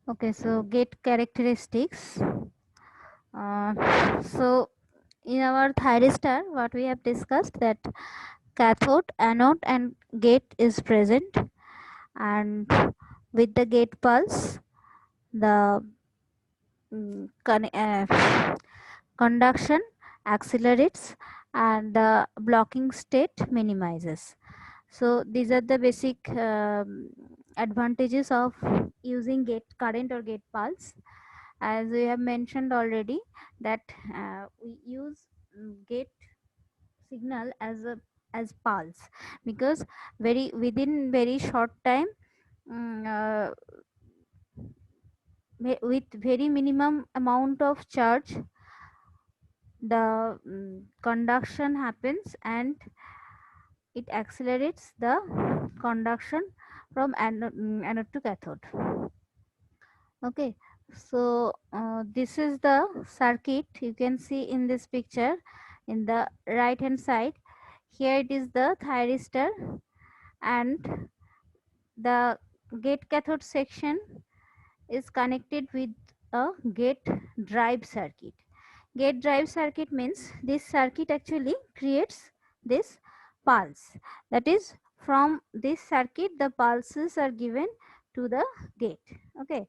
Okay, so gate characteristics. So in our thyristor, what we have discussed, that cathode, anode, and gate is present, and with the gate pulse, the conduction accelerates and the blocking state minimizes. So these are the basic advantages of using gate current or gate pulse. As we have mentioned already, that we use gate signal as pulse, because within very short time, mm, uh, with very minimum amount of charge, the conduction happens and it accelerates the conduction from anode to cathode. Okay, so this is the circuit you can see in this picture in the right hand side. Here it is the thyristor, and the gate cathode section is connected with a gate drive circuit. Gate drive circuit means this circuit actually creates this pulse. That is, from this circuit the pulses are given to the gate. Okay,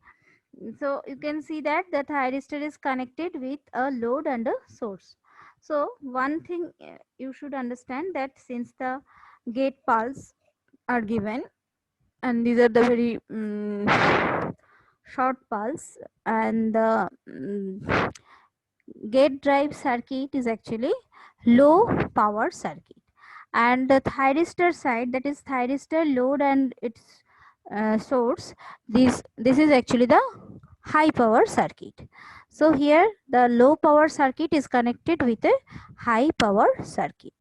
so you can see that the thyristor is connected with a load and a source. So one thing you should understand, that since the gate pulse are given, and these are the very short pulse, and the gate drive circuit is actually low power circuit, and the thyristor side, that is thyristor load and its source, this is actually the high power circuit. So here the low power circuit is connected with a high power circuit.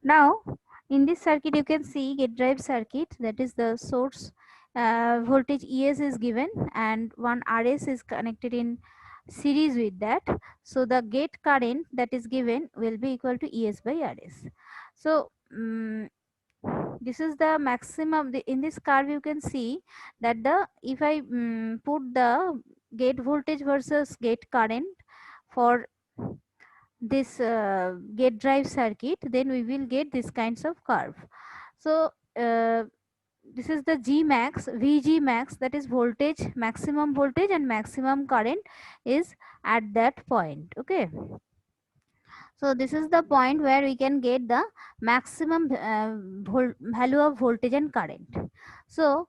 Now in this circuit you can see gate drive circuit, that is the source voltage es is given and one rs is connected in series with that. So the gate current that is given will be equal to es by rs. So this is the maximum. In this curve you can see that the if I put the gate voltage versus gate current for this gate drive circuit, then we will get this kinds of curve. So this is the G max, Vg max, that is voltage, maximum voltage and maximum current is at that point. Okay, so this is the point where we can get the maximum value of voltage and current. So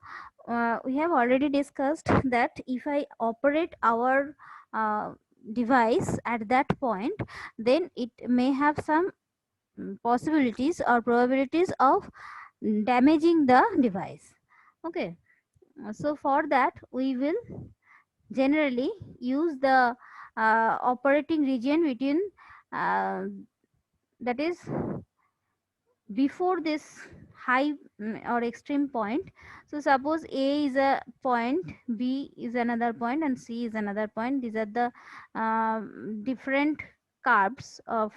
we have already discussed that if I operate our device at that point, then it may have some possibilities or probabilities of damaging the device. Okay, so for that we will generally use the operating region between uh, that is before this high or extreme point. So suppose a is a point, b is another point, and c is another point. These are the different curves of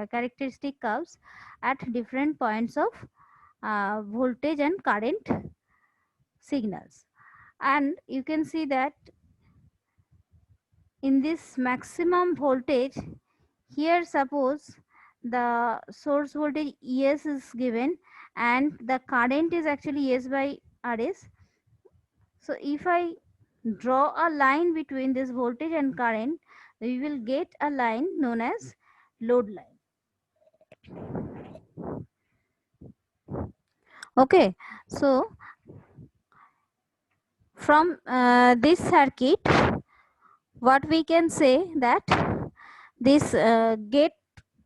characteristic curves at different points of voltage and current signals. And you can see that in this maximum voltage, here suppose the source voltage es is given and the current is actually es by rs. So if I draw a line between this voltage and current, we will get a line known as load line. Okay, so from this circuit, what we can say, that this gate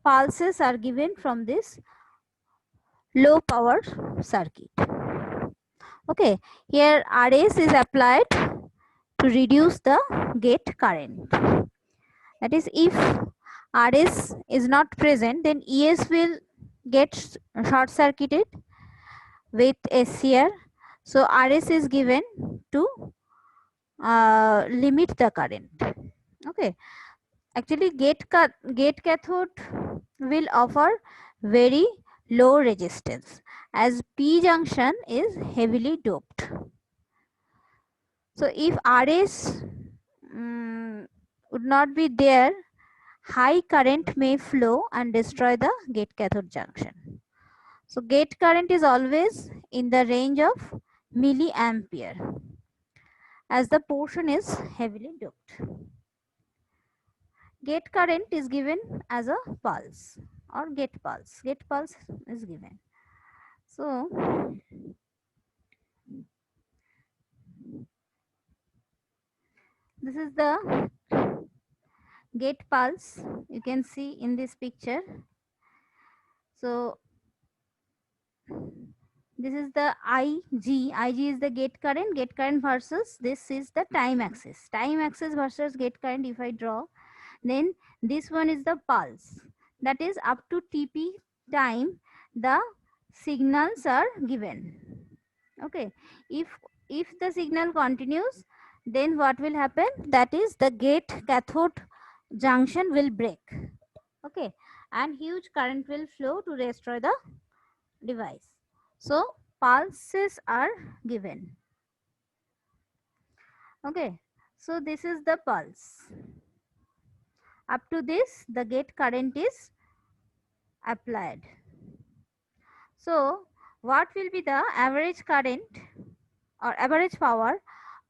pulses are given from this low power circuit. Okay, here rs is applied to reduce the gate current. That is, if rs is not present, then es will get short circuited with scr. So rs is given to limit the current. Okay, actually gate cathode will offer very low resistance as p junction is heavily doped. So if RS would not be there, high current may flow and destroy the gate cathode junction. So gate current is always in the range of milliampere as the portion is heavily doped. Gate current is given as a pulse or gate pulse. Gate pulse is given. So this is the gate pulse you can see in this picture. So this is the IG. IG is the gate current versus this is the time axis. Time axis versus gate current if I draw, then this one is the pulse. That is up to TP time the signals are given. Okay. If the signal continues, then what will happen? That is the gate cathode junction will break. Okay. And huge current will flow to destroy the device. So pulses are given. Okay, so this is the pulse. Up to this the gate current is applied. So what will be the average current or average power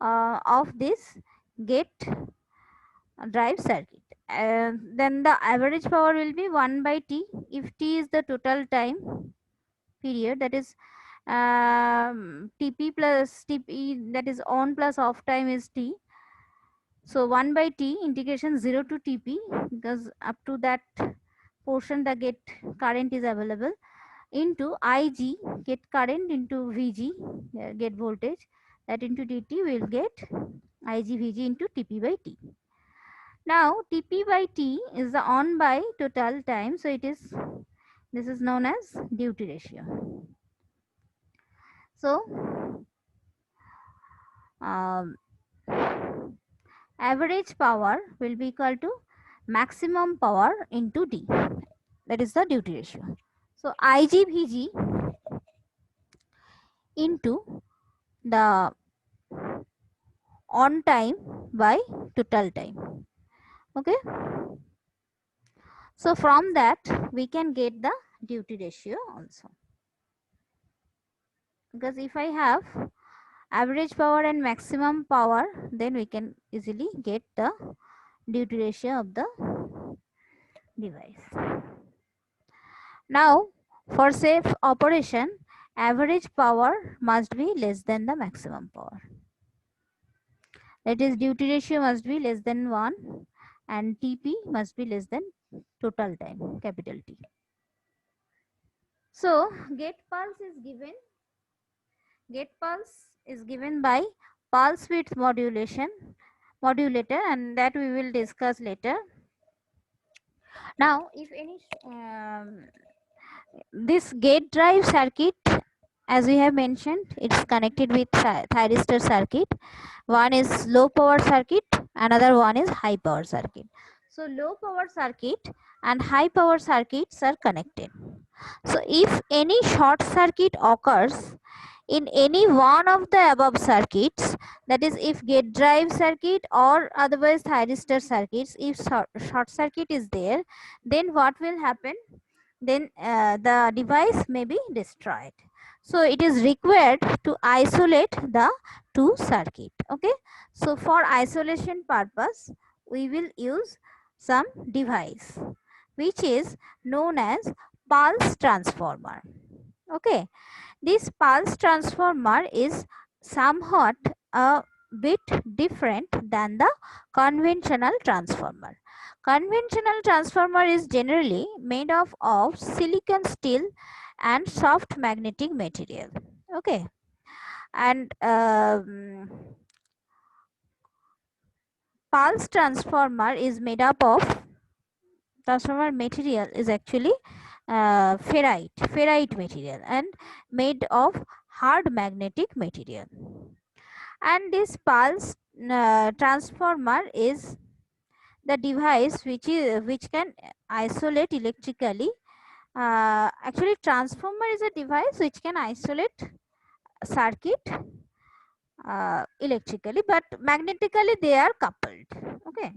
of this gate drive circuit? Then the average power will be 1 by T if T is the total time period, that is TP plus TP, that is on plus off time is T. So 1 by T integration 0 to TP, because up to that portion the gate current is available, into IG gate current into VG gate voltage, that into dt we will get IG VG into TP by T. Now TP by T is the on by total time, so it is, this is known as duty ratio. So average power will be equal to maximum power into D, that is the duty ratio. So IGVG into the on time by total time. Okay. So from that we can get the duty ratio also, because if I have average power and maximum power, then we can easily get the duty ratio of the device. Now for safe operation, average power must be less than the maximum power, that is duty ratio must be less than 1 and TP must be less than total time, capital T. So gate pulse is given by pulse width modulator, and that we will discuss later. Now if any this gate drive circuit, as we have mentioned, it's connected with thyristor circuit. One is low power circuit, another one is high power circuit. So low power circuit and high power circuits are connected. So if any short circuit occurs in any one of the above circuits, that is if gate drive circuit or otherwise thyristor circuits, if short circuit is there, then what will happen? Then the device may be destroyed. So it is required to isolate the two circuit. Okay. So for isolation purpose, we will use some device which is known as pulse transformer. Okay. This pulse transformer is somewhat a bit different than the conventional transformer. Conventional transformer is generally made of silicon steel and soft magnetic material. Okay. And pulse transformer is made up of, transformer material is actually ferrite material and made of hard magnetic material. And this pulse transformer is the device which can isolate electrically. Actually transformer is a device which can isolate circuit electrically, but magnetically they are coupled. Okay,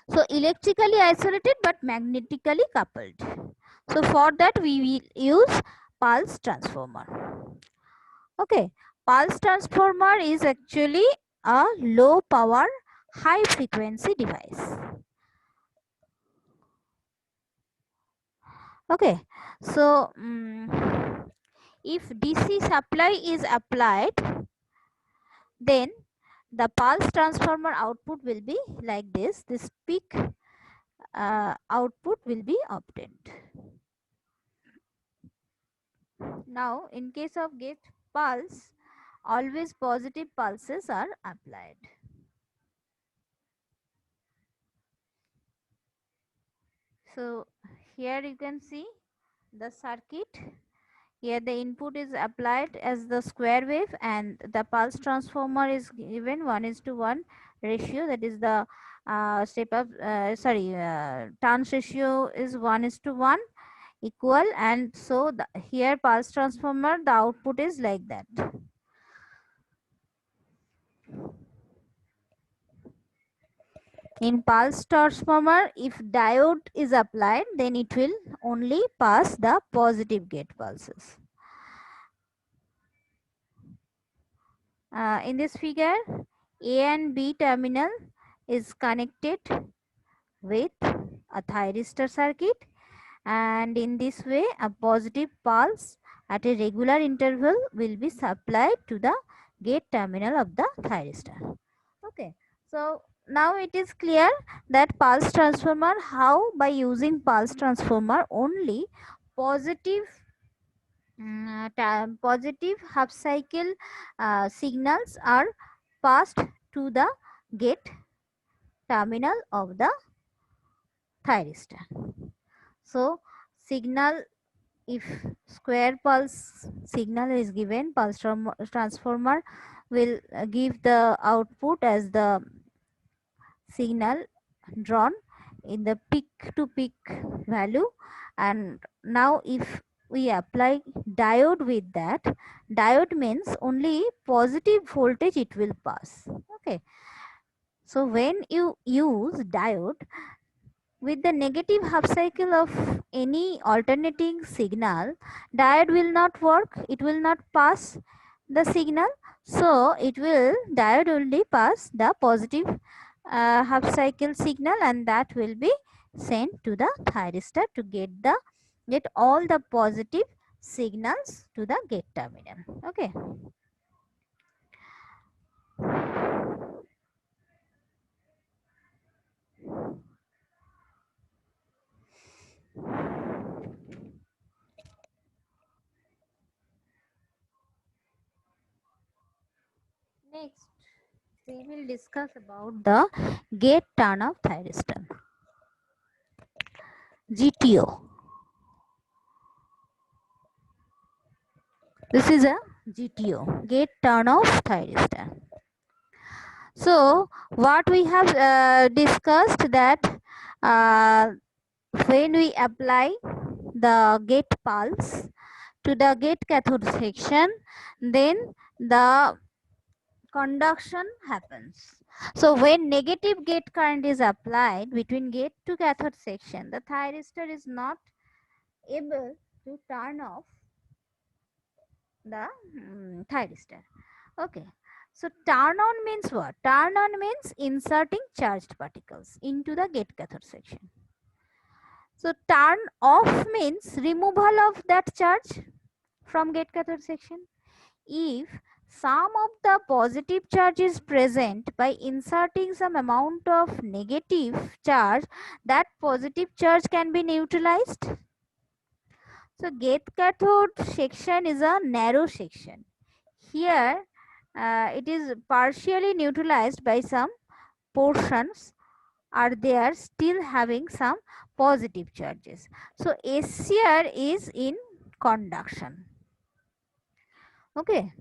so electrically isolated but magnetically coupled. So for that we will use pulse transformer. Okay, pulse transformer is actually a low power high frequency device. Okay, so if DC supply is applied, then the pulse transformer output will be like this. This peak output will be obtained. Now in case of gate pulse, always positive pulses are applied. So here you can see the circuit. Here the input is applied as the square wave and the pulse transformer is given 1:1 ratio, that is the turns ratio is 1:1 equal, and so here pulse transformer the output is like that. In pulse transformer, if diode is applied, then it will only pass the positive gate pulses. In this figure, A and B terminal is connected with a thyristor circuit, and in this way a positive pulse at a regular interval will be supplied to the gate terminal of the thyristor. Okay, so now it is clear that pulse transformer, how by using pulse transformer only positive positive half cycle signals are passed to the gate terminal of the thyristor. So signal, if square pulse signal is given, pulse transformer will give the output as the signal drawn in the peak to peak value. And now if we apply diode with that, diode means only positive voltage it will pass. Okay, so when you use diode with the negative half cycle of any alternating signal, diode will not work, it will not pass the signal. So it will, diode only pass the positive half cycle signal, and that will be sent to the thyristor to get all the positive signals to the gate terminal. Okay. Next, we will discuss about the gate turn of thyristor. GTO. This is a GTO, gate turn off thyristor. So what we have discussed that when we apply the gate pulse to the gate cathode section, then the conduction happens. So when negative gate current is applied between gate to cathode section, the thyristor is not able to turn off the thyristor. Okay, so turn on means what? Turn on means inserting charged particles into the gate cathode section. So turn off means removal of that charge from gate cathode section. If some of the positive charge is present, by inserting some amount of negative charge, that positive charge can be neutralized. So gate cathode section is a narrow section. Here it is partially neutralized by some portions are there still having some positive charges. So SCR is in conduction. Okay.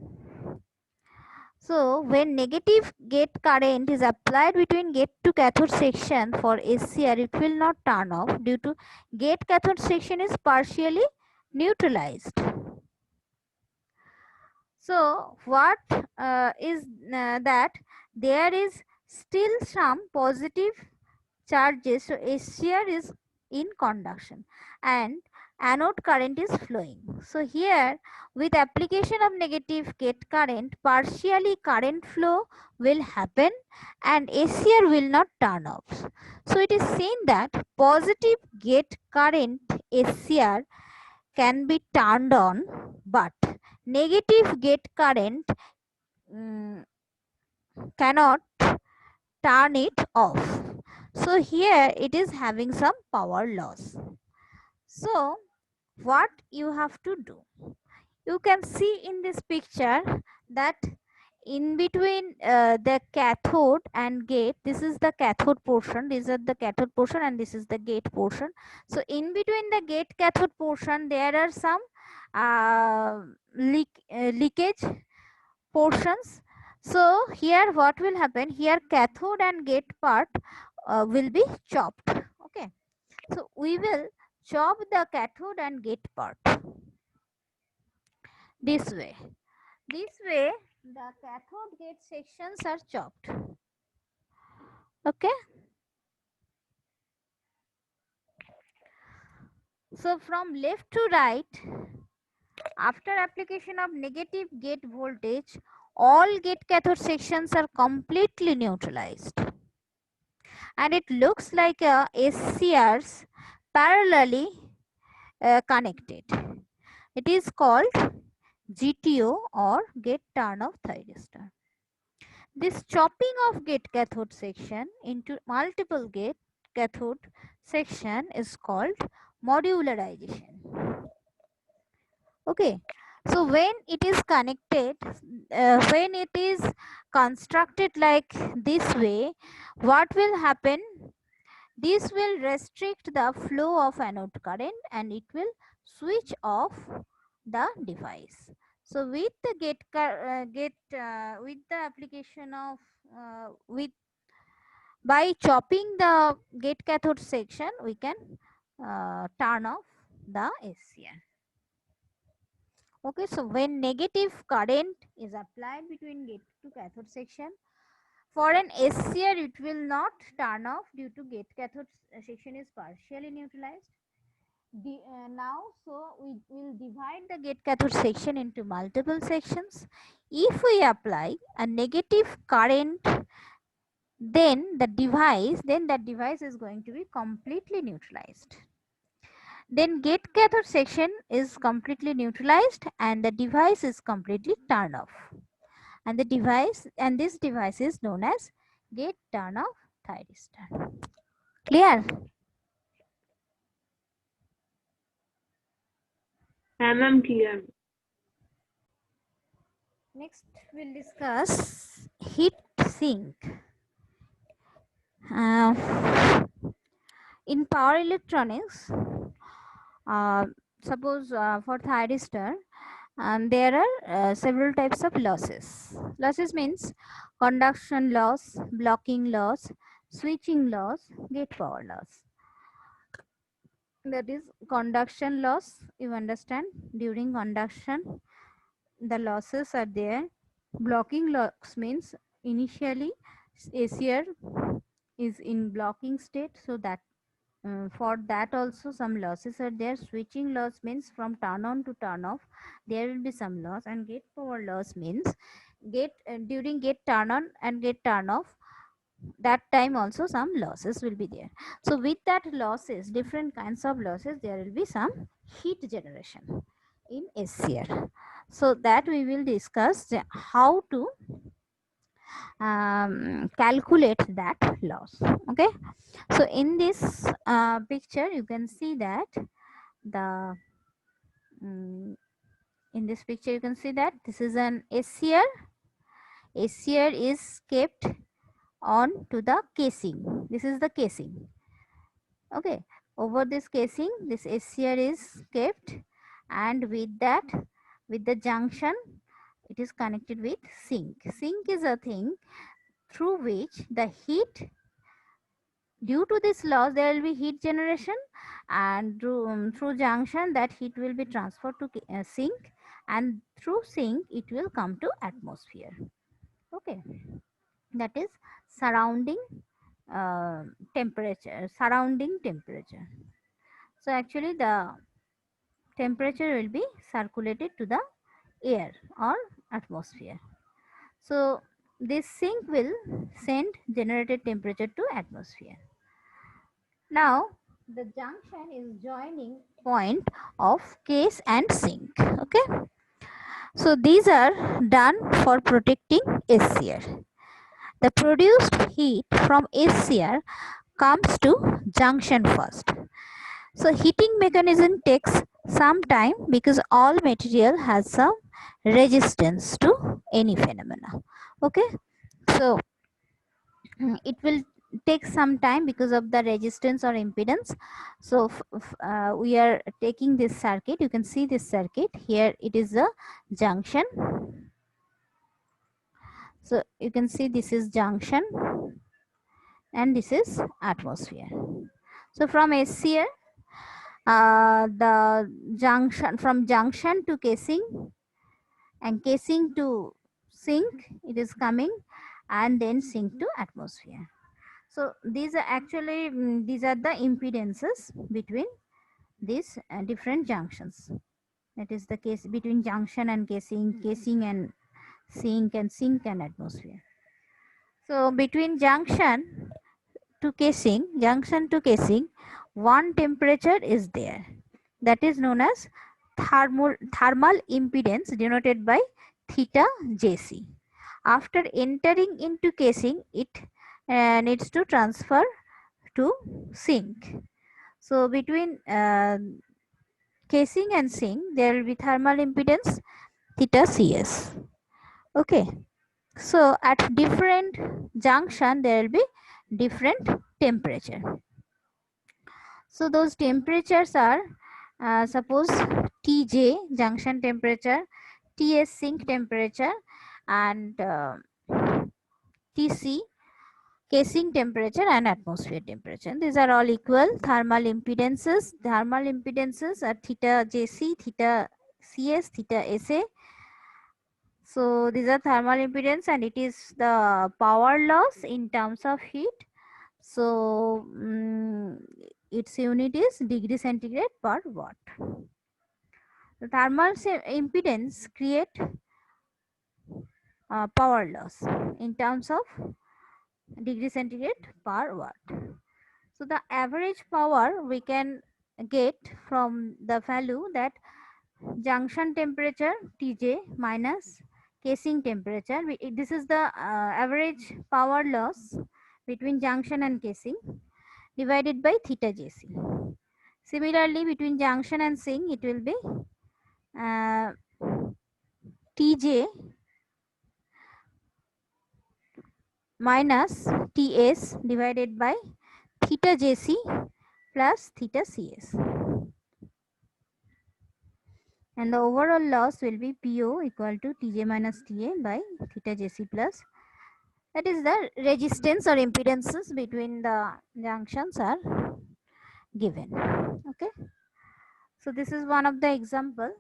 So when negative gate current is applied between gate to cathode section for SCR, it will not turn off due to gate cathode section is partially neutralized. So what is that there is still some positive charges, so HCr is in conduction and anode current is flowing. So here with application of negative gate current, partially current flow will happen and HCr will not turn off. So it is seen that positive gate current HCr can be turned on, but negative gate current mm, cannot turn it off. So here it is having some power loss. So what you have to do, you can see in this picture that in between the cathode and gate, this is the cathode portion, these are the cathode portion and this is the gate portion. So in between the gate cathode portion there are some leakage portions. So here what will happen, here cathode and gate part will be chopped. Okay, so we will chop the cathode and gate part this way. This way the cathode gate sections are chopped. Okay, so from left to right, after application of negative gate voltage, all gate cathode sections are completely neutralized and it looks like a SCRs parallelly connected. It is called GTO or gate turn off thyristor. This chopping of gate cathode section into multiple gate cathode section is called modularization. Okay, so when it is connected, when it is constructed like this way, what will happen? This will restrict the flow of anode current and it will switch off the device. So with the with the application of with by chopping the gate cathode section, we can turn off the SCR. Okay, so when negative current is applied between gate to cathode section, for an SCR it will not turn off due to gate cathode section is partially neutralized. Now, so we will divide the gate cathode section into multiple sections. If we apply a negative current, then that device is going to be completely neutralized. Then gate cathode section is completely neutralized and the device is completely turned off. And this device is known as gate turn off thyristor. Clear? ma'am, clear. Next we'll discuss heat sink. Uh, in power electronics, uh, suppose for thyristor, there are several types of losses. Losses means conduction loss, blocking loss, switching loss, gate power loss. That is conduction loss, you understand, during conduction the losses are there. Blocking loss means initially ACR is in blocking state, so that for that also some losses are there. Switching loss means from turn on to turn off there will be some loss, and gate power loss means gate during gate turn on and gate turn off, that time also some losses will be there. So with that losses, different kinds of losses, there will be some heat generation in SCR. So that we will discuss how to calculate that loss. Okay, so in this picture you can see that the in this picture you can see that this is an SCR. SCR is kept on to the casing. This is the casing. Okay, over this casing this SCR is kept, and with that, with the junction, it is connected with sink. Sink is a thing through which the heat Due to this loss, there will be heat generation, and through junction that heat will be transferred to sink, and through sink it will come to atmosphere. Okay, that is surrounding temperature. So actually the temperature will be circulated to the air or atmosphere. So this sink will send generated temperature to atmosphere. Now the junction is joining point of case and sink. Okay. So these are done for protecting SCR. The produced heat from SCR comes to junction first. So heating mechanism takes some time because all material has some resistance to any phenomena. Okay. So it will take some time because of the resistance or impedance. So we are taking this circuit. You can see this circuit here. It is a junction. So you can see this is junction and this is atmosphere. So from SCR, the junction, from junction to casing and casing to sink, it is coming, and then sink to atmosphere. So these are actually these are the impedances between these different junctions. That is the case between junction and casing, casing and sink and atmosphere. So between junction to casing, one temperature is there. That is known as thermal impedance, denoted by theta Jc. After entering into casing, it needs to transfer to sink. So between casing and sink, there will be thermal impedance theta Cs. Okay. So at different junction, there will be different temperature. So those temperatures are suppose Tj junction temperature, Ts sink temperature, and Tc casing temperature and atmosphere temperature. These are all equal thermal impedances. Thermal impedances are theta Jc, theta Cs, theta Sa. So these are thermal impedance, and it is the power loss in terms of heat. So its unit is degree centigrade per watt. The thermal impedance create power loss in terms of degree centigrade per watt. So the average power we can get from the value that junction temperature Tj minus casing temperature. This is the average power loss between junction and casing divided by theta Jc. Similarly, between junction and sink, it will be uh, Tj minus Ts divided by theta Jc plus theta Cs. And the overall loss will be Po equal to Tj minus Ta by theta Jc plus, that is the resistance or impedances between the junctions are given. Okay. So this is one of the example.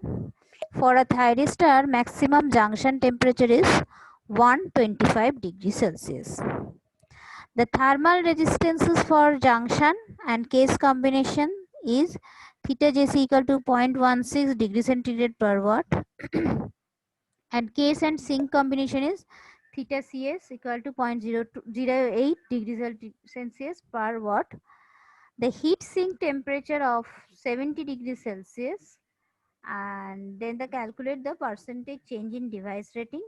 For a thyristor, maximum junction temperature is 125 degrees Celsius. The thermal resistances for junction and case combination is theta Jc equal to 0.16 degree centigrade per watt and case and sink combination is theta Cs equal to 0.08 degrees Celsius per watt. The heat sink temperature of 70 degrees Celsius, and then the calculate the percentage change in device rating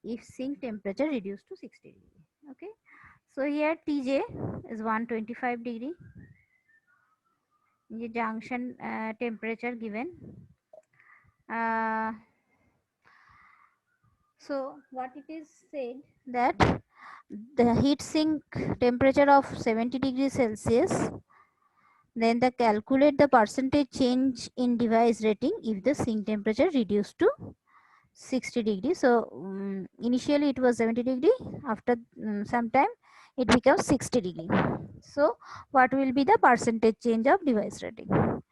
if sink temperature reduced to 60 degree. Okay. So here Tj is 125 degree, the junction temperature given. So what it is said that the heat sink temperature of 70 degrees Celsius, then the calculate the percentage change in device rating if the sink temperature reduced to 60 degrees. So initially it was 70 degree, after some time it becomes 60 degree. So what will be the percentage change of device rating?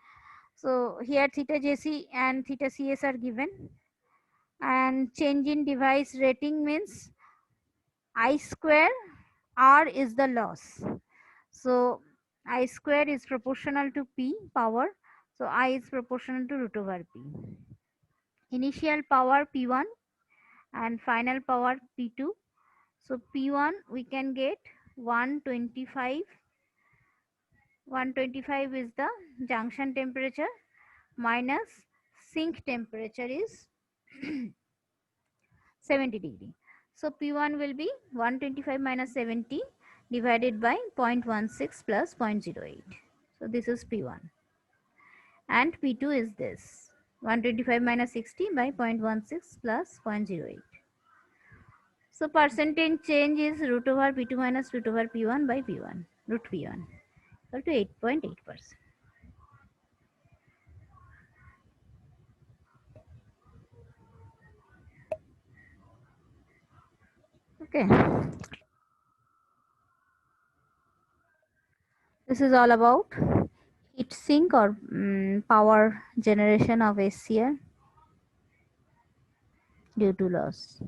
So here theta JC and theta CS are given, and change in device rating means I square R is the loss. So I square is proportional to P power. So I is proportional to root over P. Initial power P1 and final power P2. So P1 we can get 125. 125 is the junction temperature minus sink temperature is 70 degree. So P1 will be 125 minus 70 divided by 0.16 plus 0.08. So this is P1. And P2 is this 125 minus 60 by 0.16 plus 0.08. So percentage change is root over P2 minus root over P1 by P1, root P1, equal to 8.8%. Okay. This is all about heat sink or power generation of SCR due to loss.